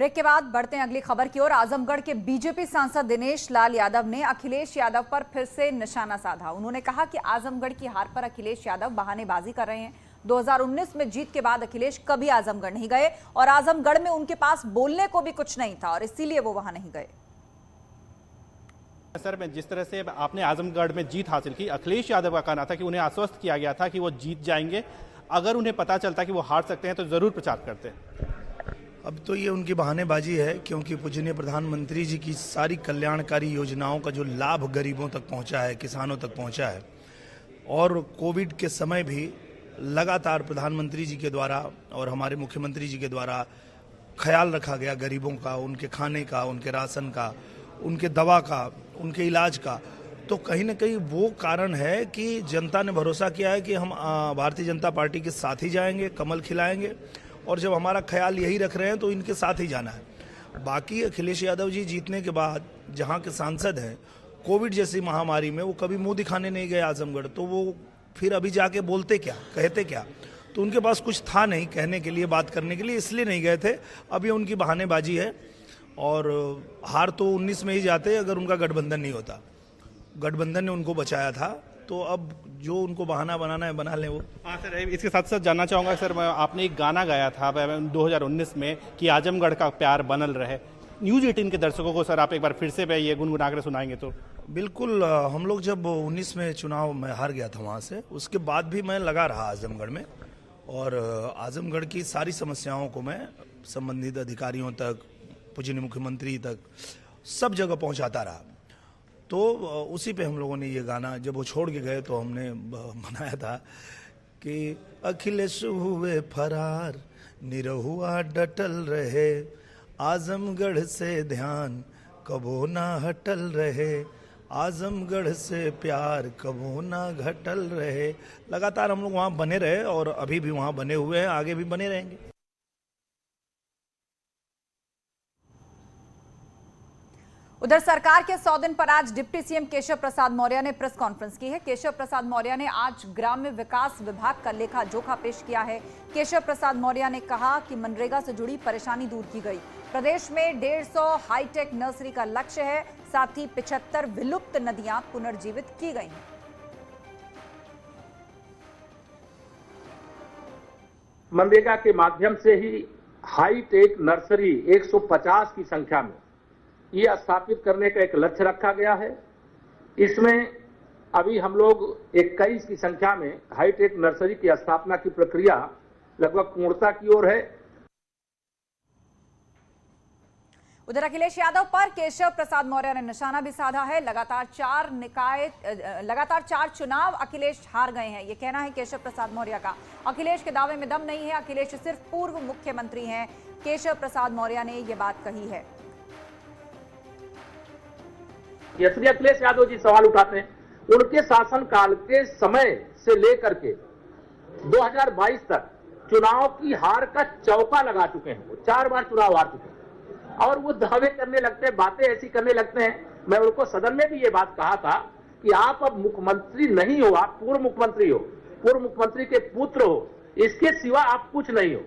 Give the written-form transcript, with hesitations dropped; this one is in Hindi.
ब्रेक के बाद बढ़ते हैं अगली खबर की ओर। आजमगढ़ के बीजेपी सांसद दिनेश लाल यादव ने अखिलेश यादव पर फिर से निशाना साधा। उन्होंने कहा कि आजमगढ़ की हार पर अखिलेश यादव बहानेबाजी कर रहे हैं। 2019 में जीत के बाद अखिलेश कभी आजमगढ़ नहीं गए और आजमगढ़ में उनके पास बोलने को भी कुछ नहीं था और इसीलिए वो वहां नहीं गए। सर, मैं जिस तरह से आपने आजमगढ़ में जीत हासिल की, अखिलेश यादव का कहना था कि उन्हें आश्वस्त किया गया था कि वो जीत जाएंगे, अगर उन्हें पता चलता कि वो हार सकते हैं तो जरूर प्रचार करते। अब तो ये उनकी बहानेबाजी है, क्योंकि पूजनीय प्रधानमंत्री जी की सारी कल्याणकारी योजनाओं का जो लाभ गरीबों तक पहुंचा है, किसानों तक पहुंचा है, और कोविड के समय भी लगातार प्रधानमंत्री जी के द्वारा और हमारे मुख्यमंत्री जी के द्वारा ख्याल रखा गया गरीबों का, उनके खाने का, उनके राशन का, उनके दवा का, उनके इलाज का। तो कहीं ना कहीं वो कारण है कि जनता ने भरोसा किया है कि हम भारतीय जनता पार्टी के साथ ही जाएंगे, कमल खिलाएंगे, और जब हमारा ख्याल यही रख रहे हैं तो इनके साथ ही जाना है। बाकी अखिलेश यादव जी जीतने के बाद जहां के सांसद हैं, कोविड जैसी महामारी में वो कभी मुंह दिखाने नहीं गए आजमगढ़, तो वो फिर अभी जाके बोलते क्या, कहते क्या? तो उनके पास कुछ था नहीं कहने के लिए, बात करने के लिए, इसलिए नहीं गए थे। अब ये उनकी बहानेबाजी है और हार तो 19 में ही जाते अगर उनका गठबंधन नहीं होता। गठबंधन ने उनको बचाया था, तो अब जो उनको बहाना बनाना है बना लें वो। हाँ सर, इसके साथ साथ जानना चाहूँगा सर, आपने एक गाना गाया था 2019 में कि आजमगढ़ का प्यार बनल रहे। न्यूज़ 18 के दर्शकों को सर आप एक बार फिर से ये गुनगुना कर सुनाएंगे तो? बिल्कुल। हम लोग जब 19 में चुनाव में हार गया था वहाँ से, उसके बाद भी मैं लगा रहा आजमगढ़ में, और आजमगढ़ की सारी समस्याओं को मैं संबंधित अधिकारियों तक, पूजनीय मुख्यमंत्री तक, सब जगह पहुँचाता रहा। तो उसी पे हम लोगों ने ये गाना, जब वो छोड़ के गए तो हमने बनाया था कि अखिलेश हुए फरार, निरहुआ डटल रहे, आजमगढ़ से ध्यान कबो ना हटल रहे, आजमगढ़ से प्यार कबो ना घटल रहे। लगातार हम लोग वहाँ बने रहे और अभी भी वहाँ बने हुए हैं, आगे भी बने रहेंगे। उधर सरकार के 100 दिन पर आज डिप्टी सीएम केशव प्रसाद मौर्य ने प्रेस कॉन्फ्रेंस की है। केशव प्रसाद मौर्य ने आज ग्राम्य विकास विभाग का लेखा जोखा पेश किया है। केशव प्रसाद मौर्य ने कहा कि मनरेगा से जुड़ी परेशानी दूर की गई। प्रदेश में 150 हाईटेक नर्सरी का लक्ष्य है, साथ ही 75 विलुप्त नदियां पुनर्जीवित की गई हैं। मनरेगा के माध्यम से ही हाईटेक नर्सरी 150 की संख्या में ये स्थापित करने का एक लक्ष्य रखा गया है। इसमें अभी हम लोग 21 की संख्या में हाईटेक नर्सरी की स्थापना की प्रक्रिया लगभग पूर्णता की ओर है। उधर अखिलेश यादव पर केशव प्रसाद मौर्य ने निशाना भी साधा है। लगातार 4 चुनाव अखिलेश हार गए हैं, ये कहना है केशव प्रसाद मौर्य का। अखिलेश के दावे में दम नहीं है, अखिलेश सिर्फ पूर्व मुख्यमंत्री हैं। केशव प्रसाद मौर्य ने ये बात कही है। श्री अखिलेश यादव जी सवाल उठाते हैं, उनके शासनकाल के समय से लेकर के 2022 तक चुनाव की हार का चौका लगा चुके हैं। वो 4 बार चुनाव हार चुके हैं और वो दावे करने लगते हैं, बातें ऐसी करने लगते हैं। मैं उनको सदन में भी ये बात कहा था कि आप अब मुख्यमंत्री नहीं हो, आप पूर्व मुख्यमंत्री हो, पूर्व मुख्यमंत्री के पुत्र हो, इसके सिवा आप कुछ नहीं हो।